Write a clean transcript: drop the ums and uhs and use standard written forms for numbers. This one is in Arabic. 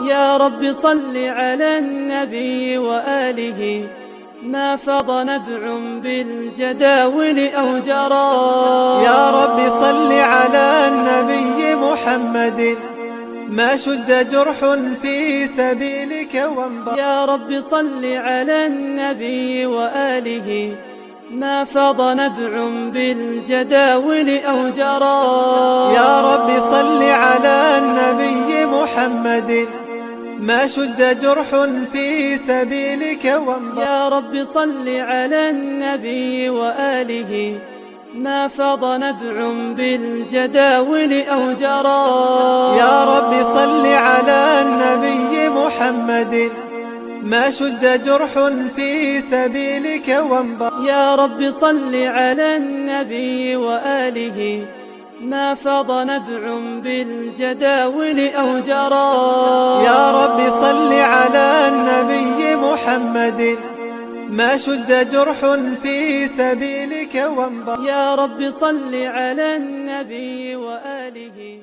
يا رب صل على النبي وآله، ما فاض نبع بالجداول أو جرى. يا رب صل على النبي محمد، ما شج جرح في سبيلك وانبرى. يا رب صل على النبي وآله، ما فاض نبع بالجداول أو جرى. يا رب صل على النبي محمد، ما شج جرح في سبيلك وانبرى. يا رب صل على النبي وآله، ما فاض نبع بالجداول أو جرى. يا رب صل على النبي محمد، ما شج جرح في سبيلك وانبرى. يا رب صل على النبي وآله، ما فاض نبع بالجداول أو جرى. يا رب صل على النبي محمد، ما شج جرح في سبيلك وانبرى. يا رب صل على النبي وآله.